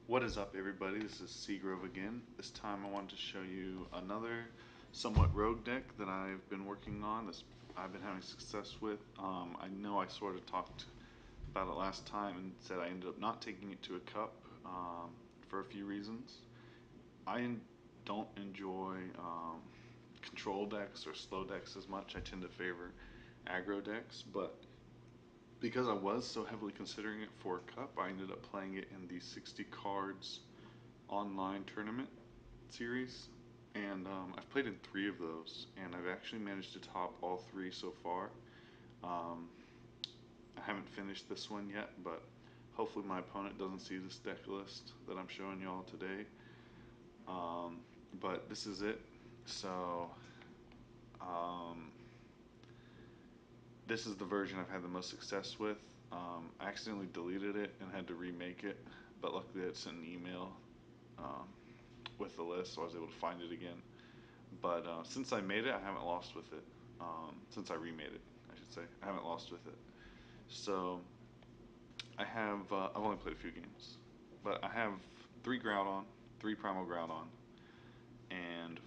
What is up, everybody? This is Seagrove again. This time I wanted to show you another somewhat rogue deck that I've been working on, I've been having success with. I know I sort of talked about it last time and said I ended up not taking it to a cup for a few reasons. I don't enjoy control decks or slow decks as much. I tend to favor aggro decks, but because I was so heavily considering it for a cup, I ended up playing it in the 60 cards online tournament series, and I've played in 3 of those, and I've actually managed to top all 3 so far. I haven't finished this one yet, but hopefully my opponent doesn't see this deck list that I'm showing y'all today. But this is it. So this is the version I've had the most success with. I accidentally deleted it and had to remake it, but luckily it's an email with the list, so I was able to find it again. But since I made it, I haven't lost with it. Since I remade it, I should say, I haven't lost with it. So I have, I've only played a few games, but I have 3 Groudon, 3 Primal Groudon, and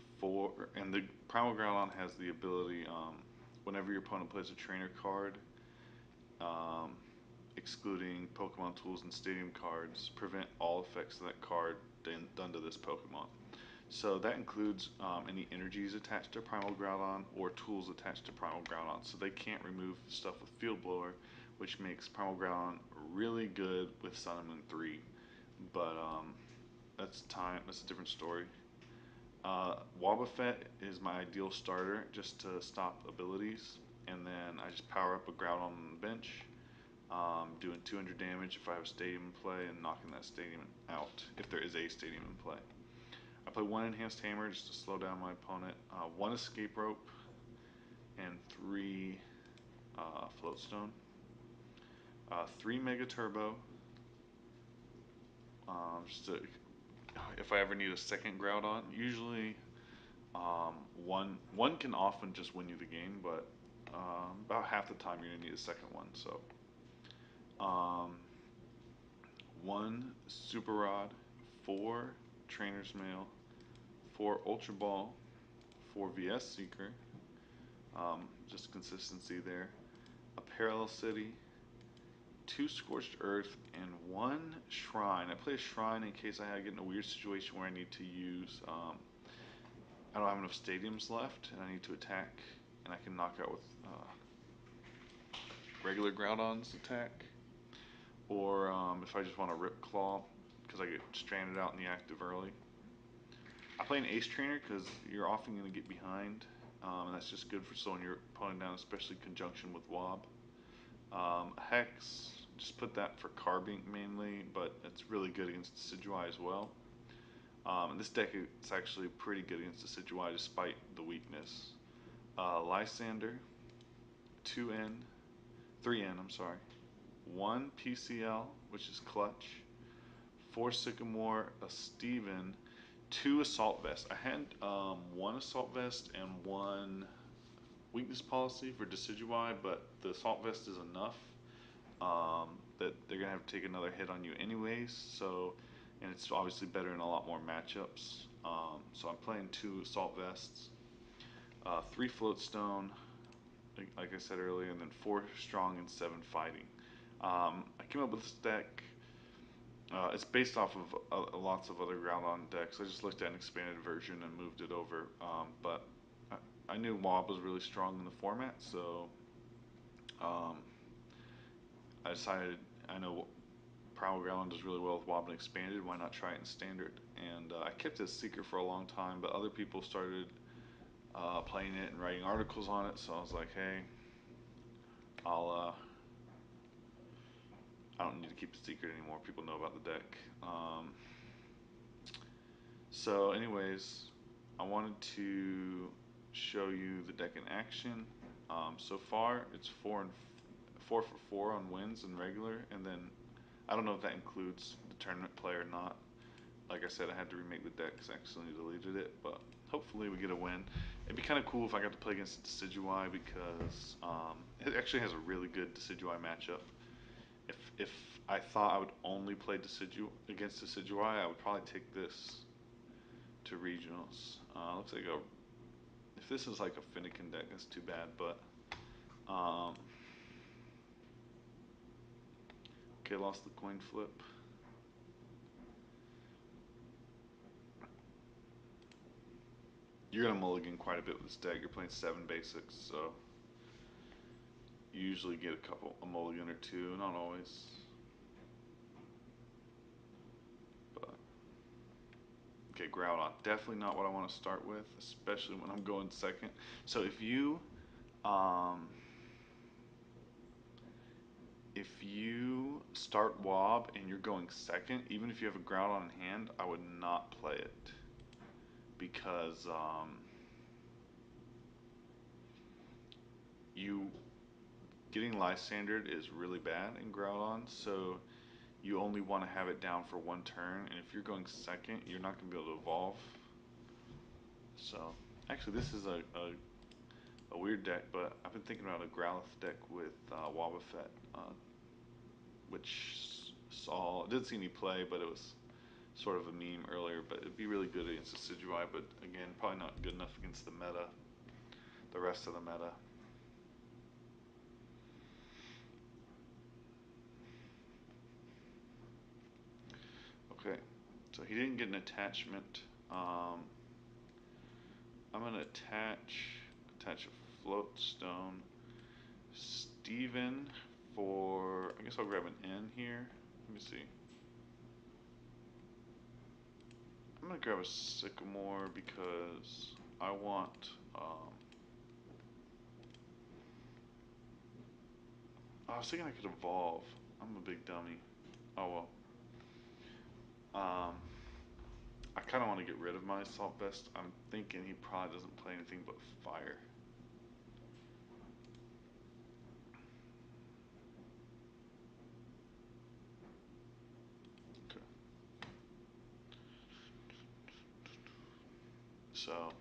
the Primal Groudon has the ability, whenever your opponent plays a trainer card, excluding Pokemon tools and stadium cards, prevent all effects of that card done to this Pokemon. So that includes any energies attached to Primal Groudon or tools attached to Primal Groudon. So they can't remove stuff with Field Blower, which makes Primal Groudon really good with Sun and Moon 3. But that's a different story. Wobbuffet is my ideal starter just to stop abilities, and then I just power up a Groudon on the bench, doing 200 damage if I have a stadium in play and knocking that stadium out if there is a stadium in play. I play 1 Enhanced Hammer just to slow down my opponent, 1 Escape Rope, and 3 Floatstone, 3 Mega Turbo, just to, if I ever need a second Groudon. Usually one can often just win you the game, but about half the time you're going to need a second one. So 1 Super Rod, 4 Trainer's Mail, 4 Ultra Ball, 4 VS Seeker, just consistency there, a Parallel City, 2 Scorched Earth, and 1 Shrine. I play a Shrine in case I get in a weird situation where I need to use, I don't have enough stadiums left and I need to attack, and I can knock out with regular Groudon's attack. Or if I just want to Rip Claw because I get stranded out in the active early. I play an Ace Trainer because you're often going to get behind, and that's just good for slowing your opponent down, especially in conjunction with Wob. Hex, just put that for Carbink mainly, but it's really good against Decidueye as well. This deck is actually pretty good against Decidueye despite the weakness. Lysander, 3N, I'm sorry. 1 PCL, which is clutch, 4 Sycamore, a Steven, 2 Assault Vest. I had 1 Assault Vest and 1 Weakness Policy for Decidueye, but the Assault Vest is enough that they're going to have to take another hit on you anyways, so, and it's obviously better in a lot more matchups. So I'm playing 2 Assault Vests, 3 Floatstone, like I said earlier, and then 4 Strong and 7 Fighting. I came up with this deck. It's based off of lots of other Groudon decks. I just looked at an expanded version and moved it over. But I knew Wob was really strong in the format, so I decided, I know Primal Groudon does really well with Wob and expanded, why not try it in standard? And I kept it a secret for a long time, but other people started playing it and writing articles on it, so I was like, hey, I don't need to keep it secret anymore. People know about the deck. So anyways, I wanted to show you the deck in action. So far, it's 4 for 4 on wins and regular, and then I don't know if that includes the tournament play or not. Like I said, I had to remake the deck because I accidentally deleted it, but hopefully we get a win. It'd be kind of cool if I got to play against Decidueye because it actually has a really good Decidueye matchup. if I thought I would only play against Decidueye, I would probably take this to regionals. Looks like if this is like a Finnegan deck, that's too bad, but okay, lost the coin flip. You're gonna mulligan quite a bit with this deck. You're playing 7 basics, so you usually get a mulligan or two, not always. But okay, Groudon, definitely not what I want to start with, especially when I'm going second. So if you start Wob and you're going second, even if you have a Groudon in hand, I would not play it because you getting Lysandered is really bad in Groudon, so you only want to have it down for 1 turn, and if you're going second, you're not going to be able to evolve. So, actually, this is a weird deck, but I've been thinking about a Growlithe deck with Wobbuffet, which didn't see any play, but it was sort of a meme earlier, but it'd be really good against Decidueye, but again, probably not good enough against the rest of the meta. Okay, so he didn't get an attachment. I'm gonna attach a float stone. Steven for, I guess I'll grab an N here. Let me see. I'm gonna grab a Sycamore because I want, I was thinking I could evolve. I'm a big dummy. Oh well. I kind of want to get rid of my Assault Vest. I'm thinking he probably doesn't play anything but fire. Okay. So,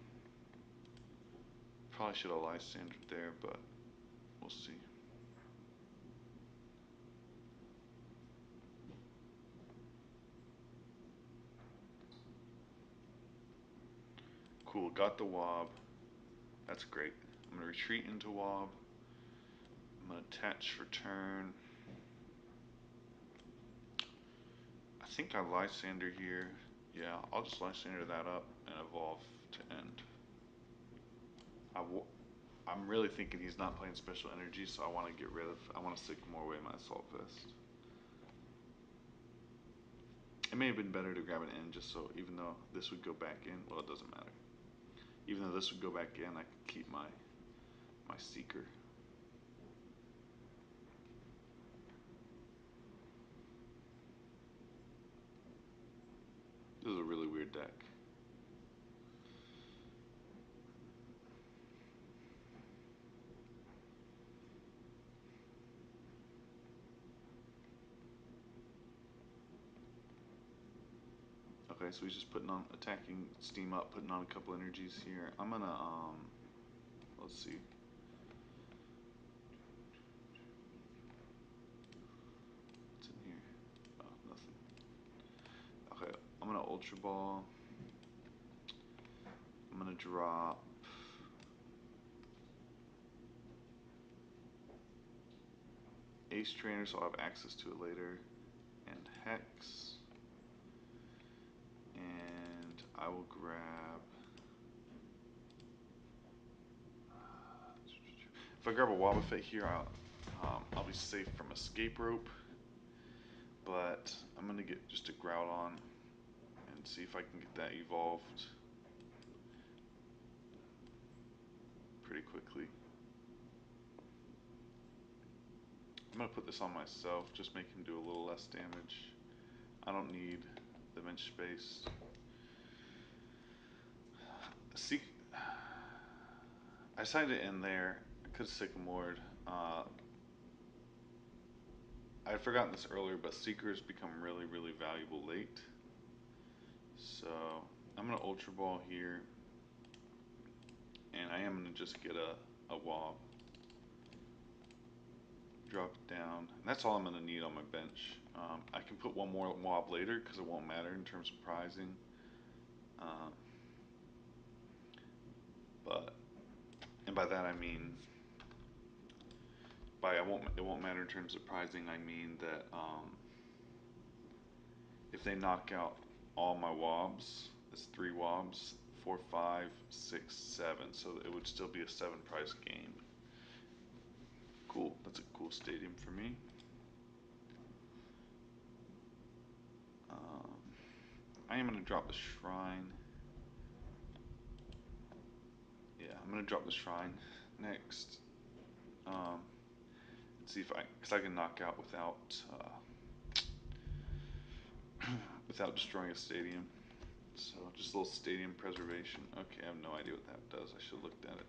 probably should have Lysandered there, but we'll see. Cool, got the Wob. That's great. I'm going to retreat into Wob. I'm going to attach for turn. I think I Lysander here. Yeah, I'll just Lysander that up and evolve to end. I'm really thinking he's not playing special energy, so I want to I want to Sycamore away my Assault Vest. It may have been better to grab an N just so, even though this would go back in, well, it doesn't matter. Even though this would go back in, I could keep my Seeker. This is a really weird deck. Okay, so he's just attacking Steam up, putting on a couple energies here. I'm gonna, let's see. What's in here? Oh, nothing. Okay, I'm gonna Ultra Ball. I'm gonna drop Ace Trainer, so I'll have access to it later, and Hex. And I will grab. If I grab a Wobbuffet here, I'll be safe from Escape Rope. But I'm gonna get just a Groudon and see if I can get that evolved pretty quickly. I'm gonna put this on myself, just make him do a little less damage. I don't need the bench space. I decided to end there. I could have Sycamored. I had forgotten this earlier, but Seekers become really, really valuable late. So I'm gonna Ultra Ball here, and I am gonna just get a Wob drop it down. And that's all I'm going to need on my bench. I can put one more mob later because it won't matter in terms of prizing. But, and by that I mean, it won't matter in terms of prizing. I mean that if they knock out all my wobs, it's 3 wobs, 4, 5, 6, 7. So it would still be a 7 prize game. Cool. That's a cool stadium for me. I am going to drop the shrine. Yeah, I'm going to drop the shrine next. Let's see if because I can knock out without destroying a stadium. So just a little stadium preservation. Okay, I have no idea what that does. I should have looked at it.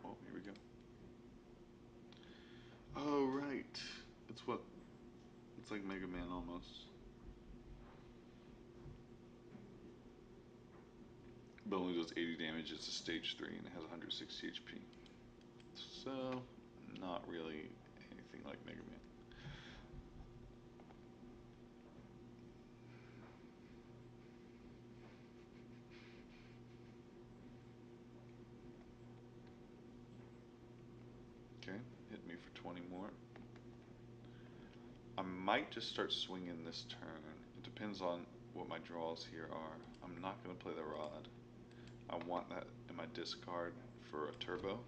Oh, here we go. Oh, right. It's like Mega Man almost. But only does 80 damage. It's a stage 3 and it has 160 HP. So, not really anything like Mega Man. Okay, hit me for 20 more. I might just start swinging this turn. It depends on what my draws here are. I'm not going to play the rod. I want that in my discard for a turbo.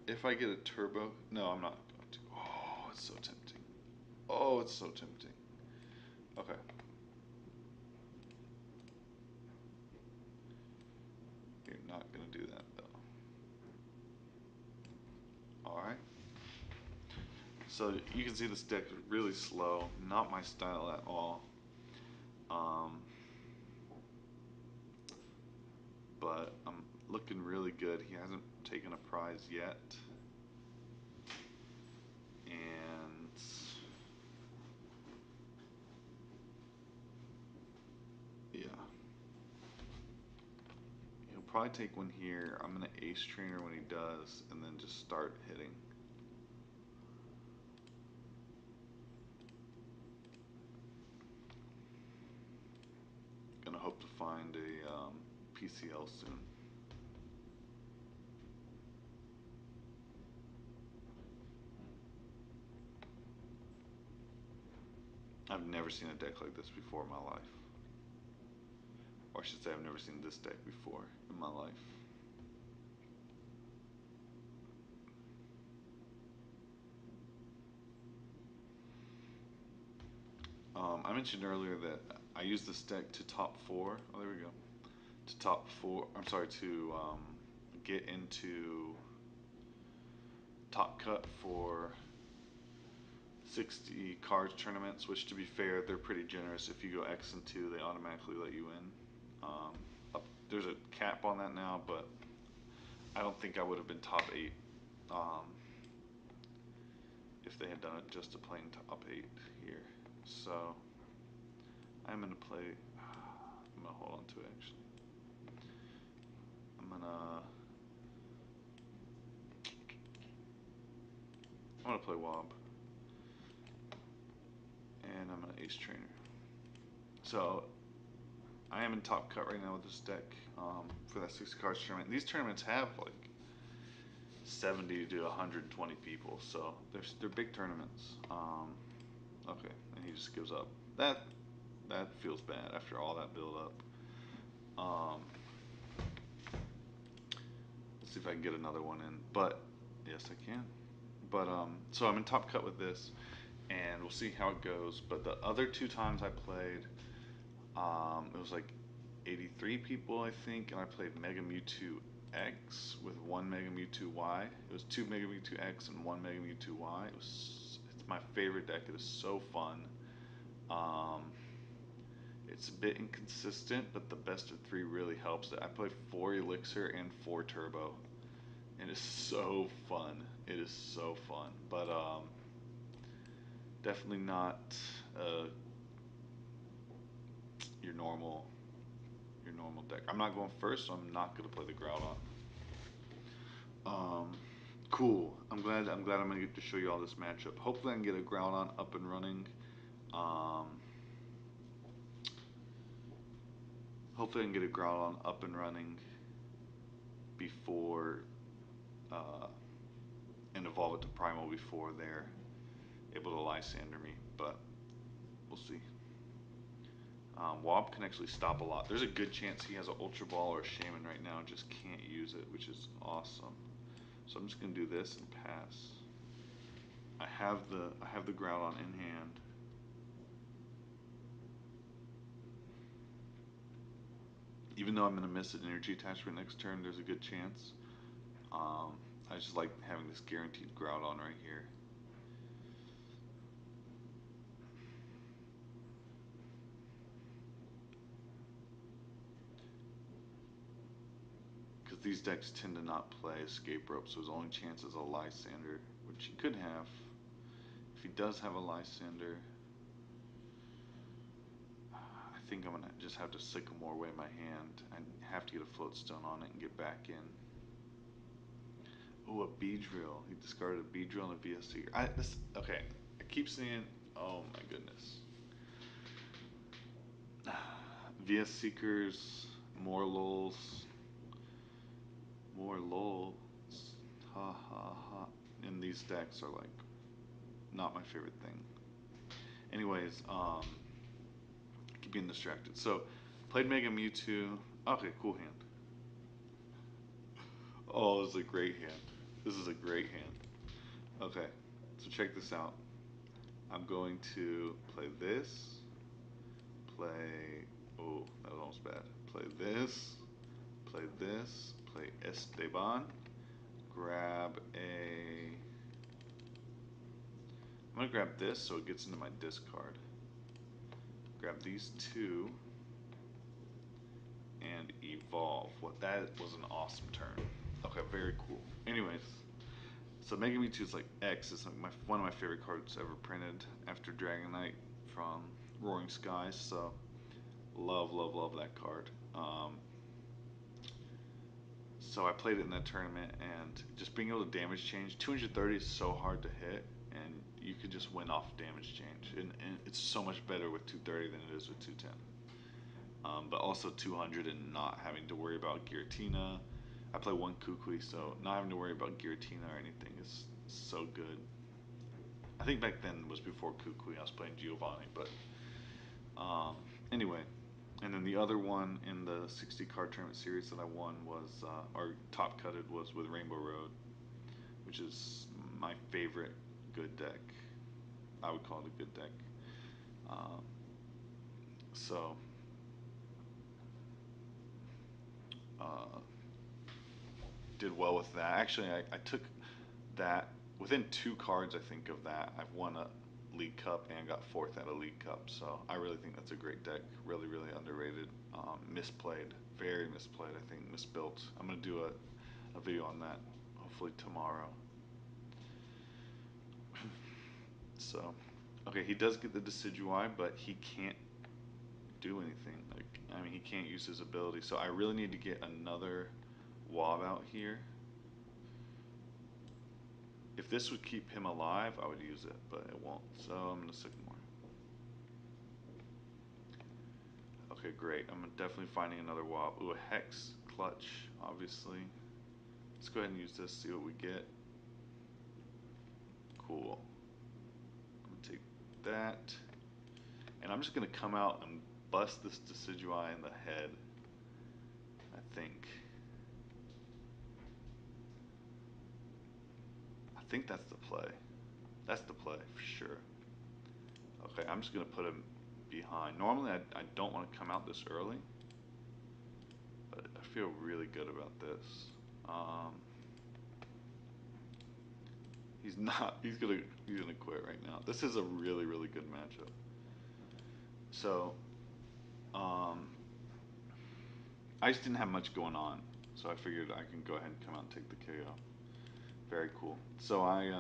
If I get a turbo, no, I'm not going to. Oh, it's so tempting. Oh, it's so tempting. Okay. You're not going to do that, though. Alright. So you can see this deck is really slow. Not my style at all. But I'm looking really good. He hasn't taken a prize yet. And yeah. He'll probably take one here. I'm gonna ace trainer when he does, and then just start hitting. Gonna hope to find a PCL soon. I've never seen a deck like this before in my life. Or I should say I've never seen this deck before in my life. I mentioned earlier that I use this deck to top 4. Oh, there we go. To top 4. I'm sorry, to get into top cut for 60 cards tournaments, which to be fair, they're pretty generous. If you go X and 2, they automatically let you in. There's a cap on that now, but I don't think I would have been top 8 if they had done it just a plain top 8 here. So I'm gonna play. I'm gonna hold on to it actually. I'm gonna play Wob, and I'm gonna ace trainer. So I am in top cut right now with this deck for that 60 cards tournament. These tournaments have like 70 to 120 people, so they're big tournaments. Okay, and he just gives up. That feels bad after all that build up. Let's see if I can get another one in, but yes, I can. But so I'm in top cut with this, and we'll see how it goes. But the other 2 times I played, it was like 83 people, I think, and I played Mega Mewtwo X with 1 Mega Mewtwo Y. It was 2 Mega Mewtwo X and 1 Mega Mewtwo Y. It's my favorite deck. It is so fun. It's a bit inconsistent, but the best of 3 really helps. I play 4 Elixir and 4 Turbo. It is so fun. It is so fun. But definitely not your normal deck. I'm not going first, so I'm not going to play the Groudon. Cool. I'm glad I'm gonna get to show you all this matchup. Hopefully I can get a Groudon up and running. Um, hopefully I can get a Groudon up and running before uh, and evolve it to Primal before they're able to Lysander me, but we'll see. Wob can actually stop a lot. There's a good chance he has an Ultra Ball or a Shaman right now, just can't use it, which is awesome. So I'm just gonna do this and pass. I have the Groudon in hand. Even though I'm gonna miss an energy attachment next turn, there's a good chance. I just like having this guaranteed Groudon right here. Because these decks tend to not play Escape Rope, so his only chance is a Lysander, which he could have. If he does have a Lysander, I think I'm gonna just have to Sycamore away my hand. I have to get a Floatstone on it and get back in. Oh, a Beedrill. He discarded a Beedrill and a VS Seeker. Okay, I keep seeing. Oh my goodness. VS Seekers, more lulls. More lulls. Ha ha ha. And these decks are like not my favorite thing. Anyways, I keep getting distracted. So, played Mega Mewtwo. Okay, cool hand. Oh, this is a great hand. This is a great hand. Okay, so check this out. I'm going to play this. Play. Oh, that was almost bad. Play this. Play this. Play Esteban. Grab a. I'm gonna grab this so it gets into my discard. Grab these two and evolve. What that was an awesome turn. Okay, very cool. Anyways, so Mega Mewtwo is like X is like one of my favorite cards ever printed after Dragonite from Roaring Skies. So love, love, love that card. So I played it in that tournament, and just being able to damage change 230 is so hard to hit, and you could just win off damage change, and it's so much better with 230 than it is with 210. But also 200 and not having to worry about Giratina. I play one Kukui, so not having to worry about Giratina or anything is so good. I think back then was before Kukui. I was playing Giovanni, but anyway. And then the other one in the 60 card tournament series that I won was, or top cutted was with Rainbow Road, which is my favorite good deck. I would call it a good deck. Um, so uh, did well with that. Actually, I took that within 2 cards. I think of that I've won a League Cup and got 4th at a League Cup. So I really think that's a great deck. Really, really underrated. Misplayed, very misplayed. I think misbuilt. I'm gonna do a video on that hopefully tomorrow. So, okay, he does get the Decidueye, but he can't do anything. Like, I mean, he can't use his ability. So I really need to get another Wob out here. If this would keep him alive, I would use it, but it won't. So I'm gonna Sycamore. Okay, great. I'm definitely finding another Wob. Ooh, a Hex Clutch, obviously. Let's go ahead and use this, see what we get. Cool. I'm gonna take that. And I'm just gonna come out and bust this Decidueye in the head, I think. I think that's the play. That's the play for sure. Okay, I'm just gonna put him behind. Normally I don't want to come out this early, but I feel really good about this. He's not. He's gonna quit right now. This is a really, really good matchup. So, I just didn't have much going on, so I figured I can go ahead and come out and take the KO. Very cool. So I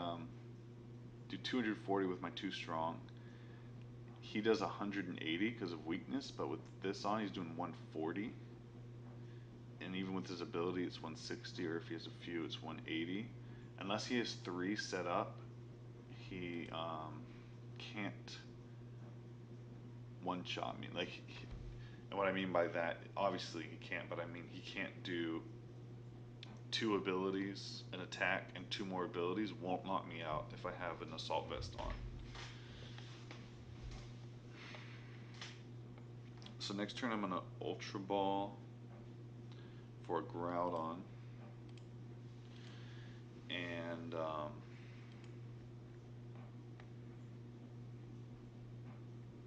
do 240 with my 2 strong. He does 180 because of weakness, but with this on, he's doing 140. And even with his ability, it's 160, or if he has a few, it's 180. unless he has 3 set up, he can't one shot me. Like, and what I mean by that, obviously he can't, but I mean he can't do 2 abilities, an attack, and 2 more abilities won't knock me out if I have an assault vest on. So next turn I'm gonna Ultra Ball for a Groudon, and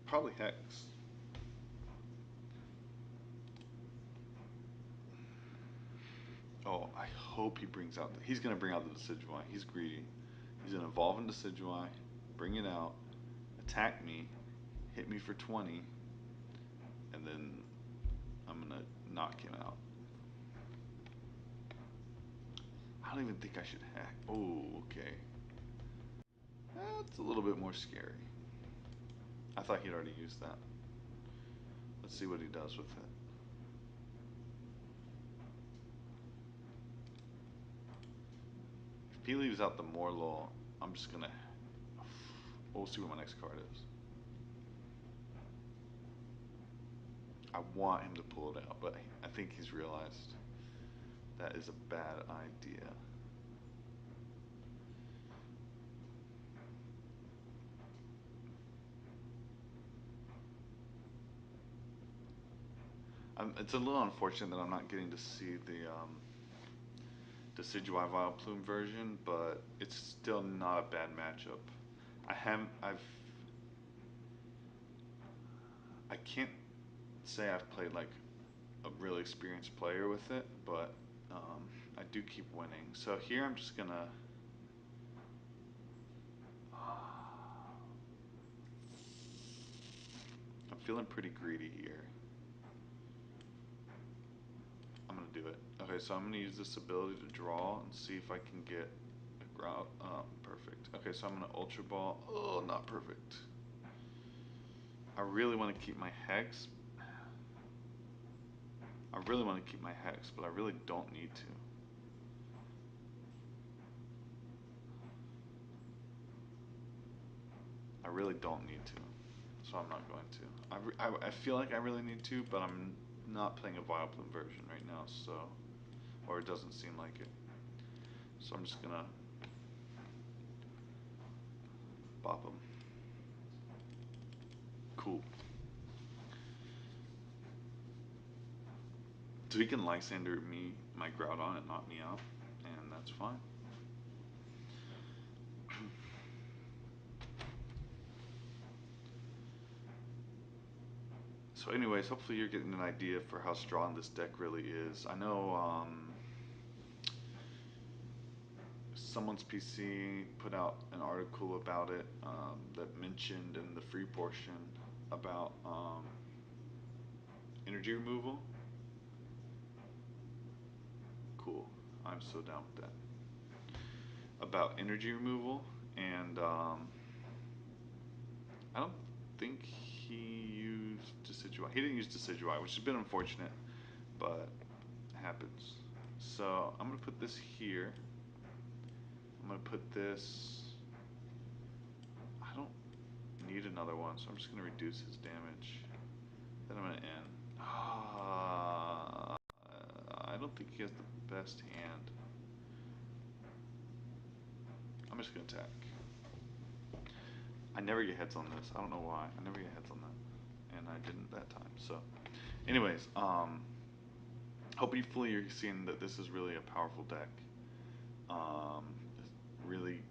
probably Hex. Oh, I hope he brings out. He's gonna bring out the Decidueye. He's greedy. He's gonna evolve into Decidueye, bring it out, attack me, hit me for 20, and then I'm gonna knock him out. I don't even think I should hack. Oh, okay. That's a little bit more scary. I thought he'd already used that. Let's see what he does with it. If he leaves out the Morlul, I'm just gonna. We'll see what my next card is. I want him to pull it out, but I think he's realized that is a bad idea. It's a little unfortunate that I'm not getting to see the Decidueye Vileplume version, but it's still not a bad matchup. I can't say I've played like a really experienced player with it, but I do keep winning. So here I'm just gonna. I'm feeling pretty greedy here. I'm gonna do it. Okay, so I'm gonna use this ability to draw and see if I can get a ground. Perfect. Okay, so I'm gonna Ultra Ball. Oh, not perfect. I really want to keep my Hex. I really want to keep my Hex, but I really don't need to. I really don't need to, so I'm not going to. I feel like I really need to, but I'm not playing a Vileplume version right now, so, or it doesn't seem like it. So I'm just gonna bop him. Cool. So he can Lysander me, my Groudon, and knock me out, and that's fine. So anyways, hopefully you're getting an idea for how strong this deck really is. I know someone's PC put out an article about it that mentioned in the free portion about energy removal. Cool. I'm so down with that. About energy removal, and I don't think he used Decidueye. He didn't use Decidueye, which has been unfortunate, but it happens. So I'm gonna put this here. I'm gonna put this. I don't need another one, so I'm just gonna reduce his damage. Then I'm gonna end. I don't think he has the best hand. I'm just gonna attack. I never get hits on this. I don't know why. I never get hits on that, and I didn't that time. So, anyways, hopefully you're seeing that this is really a powerful deck. Really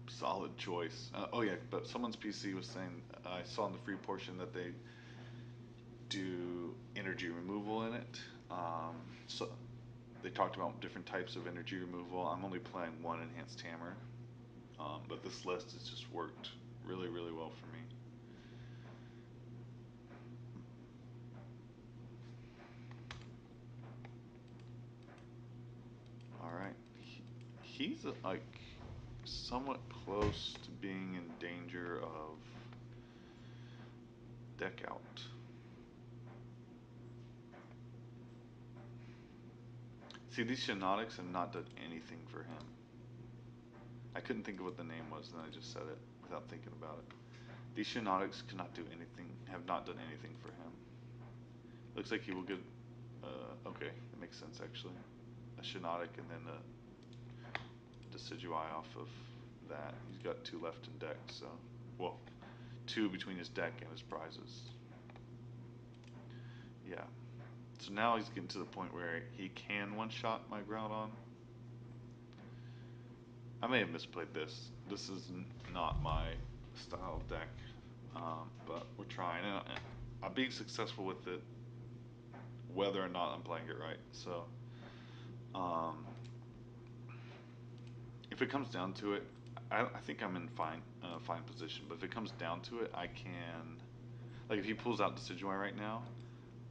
solid choice. Oh yeah, but someone's PC was saying I saw in the free portion that they do energy removal in it. So they talked about different types of energy removal. I'm only playing one enhanced hammer, but this list has just worked really, really well for me. All right, he's like somewhat close to being in danger of deck out. See, these Shinotics have not done anything for him. I couldn't think of what the name was, and I just said it without thinking about it. These Shinotics cannot do anything, have not done anything for him. Looks like he will get, okay, that makes sense actually. A Shinotic and then a Decidueye off of that. He's got 2 left in deck, so, well, 2 between his deck and his prizes. Yeah. So now he's getting to the point where he can one-shot my Groudon. I may have misplayed this. This is not my style of deck, but we're trying. And I'm being successful with it, whether or not I'm playing it right. So, if it comes down to it, I think I'm in fine position. But if it comes down to it, I can, like if he pulls out Decidueye right now,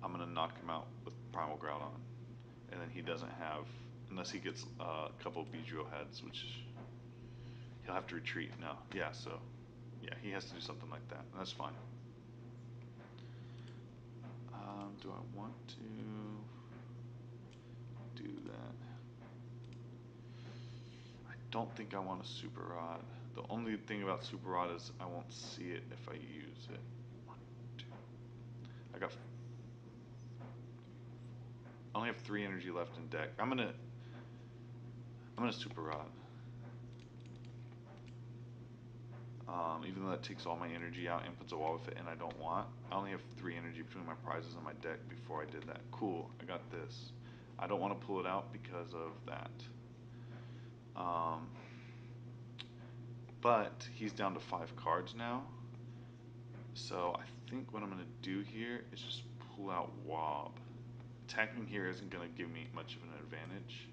I'm gonna knock him out with Primal Groudon, and then he doesn't have, unless he gets a couple of Beedrill heads, which he'll have to retreat now. Yeah, so yeah, he has to do something like that, and that's fine. Do I want to do that? I don't think I want a Super Rod. The only thing about Super Rod is I won't see it if I use it. 1, 2. I only have 3 energy left in deck. I'm gonna Super Rod. Even though that takes all my energy out and puts a wall with it, and I don't want. I only have 3 energy between my prizes and my deck before I did that. Cool, I got this. I don't want to pull it out because of that. But he's down to 5 cards now. So I think what I'm going to do here is just pull out Wob. Attacking here isn't going to give me much of an advantage.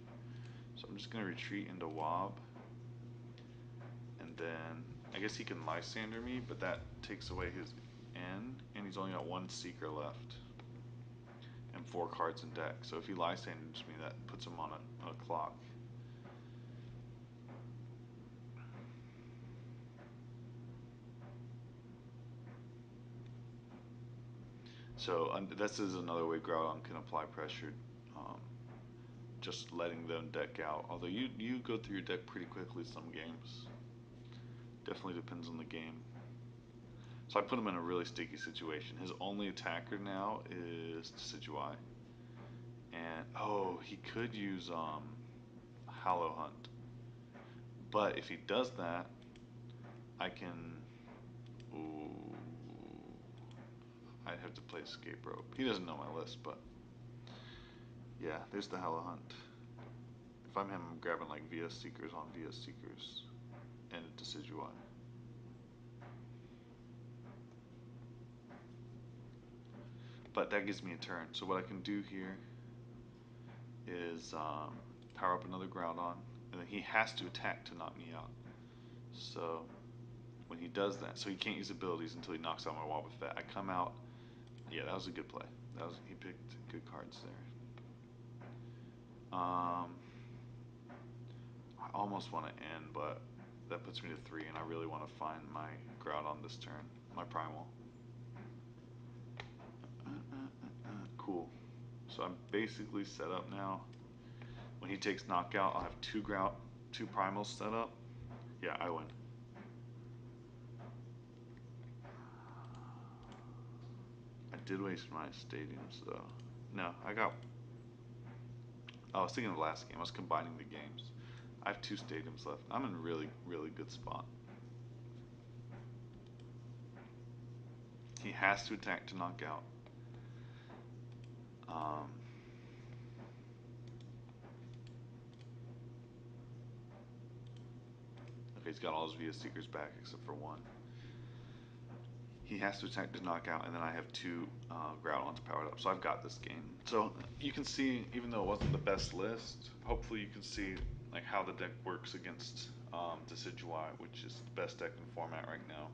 So I'm just going to retreat into Wob. And then I guess he can Lysander me, but that takes away his N, and he's only got 1 Seeker left and 4 cards in deck. So if he Lysanders me, that puts him on a clock. So this is another way Groudon can apply pressure, just letting them deck out. Although you go through your deck pretty quickly some games. Definitely depends on the game. So I put him in a really sticky situation. His only attacker now is Decidueye. And, oh, he could use Hollow Hunt. But if he does that, I can... Ooh, I'd have to play Escape Rope. He doesn't know my list, but... Yeah, there's the Hollow Hunt. If I'm him, I'm grabbing like VS Seekers on VS Seekers and a Decidueye. But that gives me a turn. So what I can do here is power up another Groudon, and then he has to attack to knock me out. So when he does that, so he can't use abilities until he knocks out my wall with that. I come out. Yeah, that was a good play. He picked good cards there. I almost want to end, but that puts me to 3, and I really want to find my Groudon this turn, my Primal. Cool. So I'm basically set up now. When he takes knockout, I'll have 2 Primals set up. Yeah, I win. I did waste my stadiums though. No, I was thinking of the last game. I was combining the games. I have 2 stadiums left. I'm in a really, really good spot. He has to attack to knock out. Okay, he's got all his VS Seekers back except for 1. He has to attack to knock out, and then I have 2 Groudons powered up, so I've got this game. So you can see, even though it wasn't the best list, hopefully you can see like how the deck works against Decidueye, which is the best deck in format right now.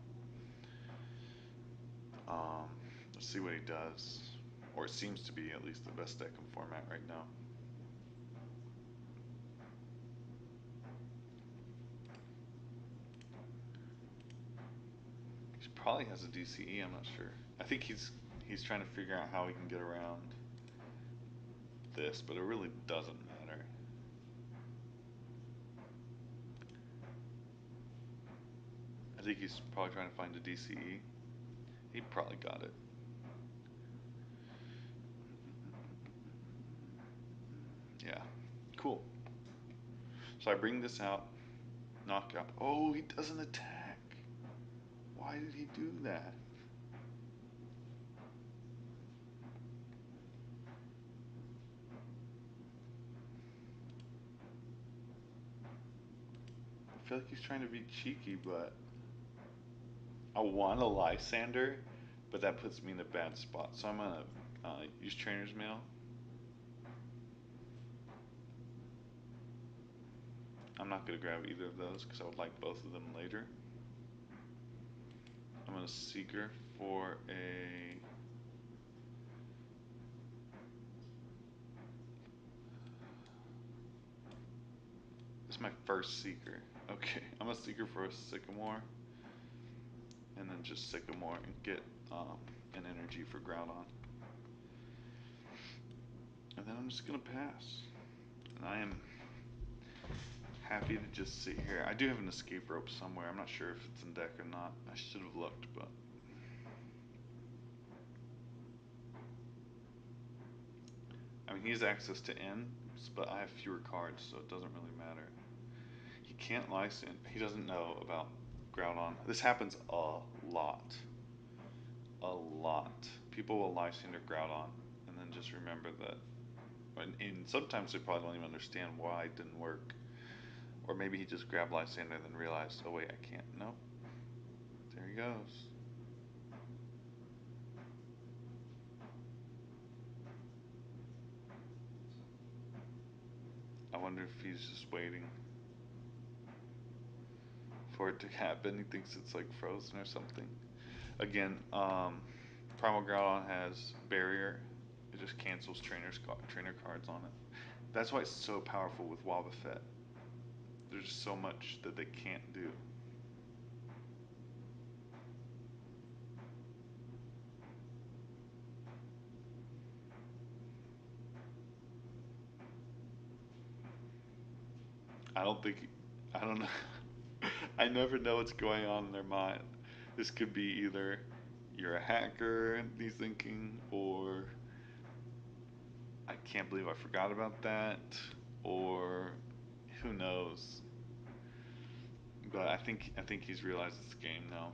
Let's see what he does, or it seems to be at least the best deck in format right now. He probably has a DCE, I'm not sure. I think he's trying to figure out how he can get around this, but it really doesn't matter. think he's probably trying to find a DCE. He probably got it. Yeah, cool. So I bring this out, knockout. Oh, he doesn't attack. Why did he do that? I feel like he's trying to be cheeky, but I want a Lysander, but that puts me in a bad spot. So I'm gonna use Trainer's Mail. I'm not gonna grab either of those because I would like both of them later. I'm gonna Seeker for a. This is my first Seeker. Okay, I'm a Seeker for a Sycamore, and then just Sycamore and get an energy for Groudon. And then I'm just gonna pass. And I am happy to just sit here. I do have an escape rope somewhere. I'm not sure if it's in deck or not. I should have looked, but I mean, he has access to N, but I have fewer cards, so it doesn't really matter. He can't Lysan. He doesn't know about Groudon. This happens a lot. A lot. People will Lysander Groudon, and then just remember that. And sometimes they probably don't even understand why it didn't work. Or maybe he just grabbed Lysander and then realized, oh wait, I can't. Nope. There he goes. I wonder if he's just waiting for it to happen. He thinks it's like frozen or something. Again, Primal Groudon has Barrier. It just cancels trainer cards on it. That's why it's so powerful with Wobbuffet. There's just so much that they can't do. I don't think. I don't know. I never know what's going on in their mind. This could be either you're a hacker, he's thinking, or I can't believe I forgot about that, or who knows. But I think he's realized it's a game now.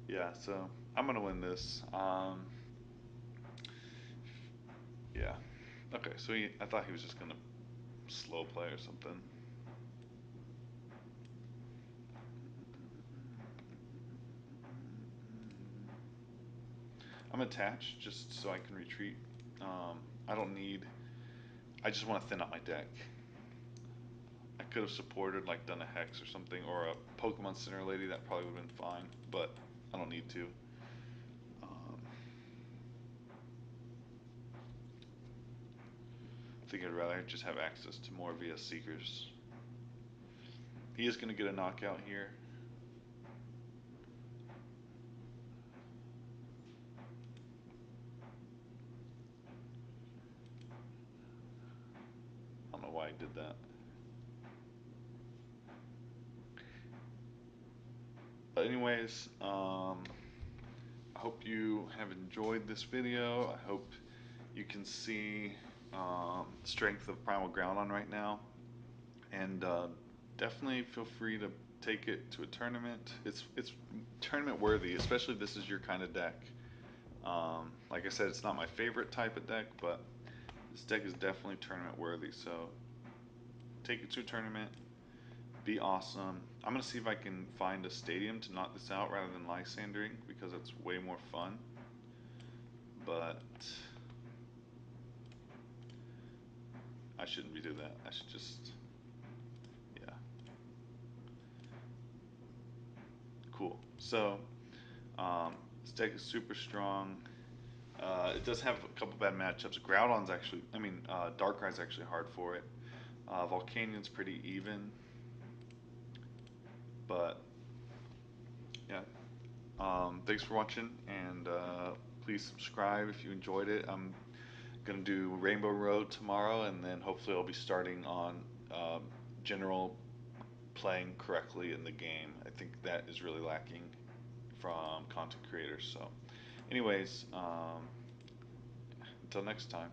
Yeah, so I'm gonna win this. Yeah. Okay, so I thought he was just gonna slow play or something. I'm attached just so I can retreat. I don't need. I just want to thin out my deck. I could have supported, like done a Hex or something, or a Pokemon Center Lady. That probably would have been fine, but I don't need to. Um, I think I'd rather just have access to more via Seekers. He is going to get a knockout here. I don't know why I did that. But anyways, I hope you have enjoyed this video. I hope you can see the strength of Primal Groudon right now. And definitely feel free to take it to a tournament. It's tournament worthy, especially if this is your kind of deck. Like I said, it's not my favorite type of deck, but this deck is definitely tournament worthy. So take it to a tournament, be awesome. I'm gonna see if I can find a stadium to knock this out rather than Lysandering because it's way more fun. But I shouldn't be doing that. I should just, yeah. Cool. So this deck is super strong. It does have a couple bad matchups. Groudon's actually, Darkrai's actually hard for it. Volcanion's pretty even, but yeah. Thanks for watching, and Please subscribe if you enjoyed it. I'm gonna do Rainbow Road tomorrow, and then hopefully I'll be starting on general playing correctly in the game. I think that is really lacking from content creators. So, anyways, until next time.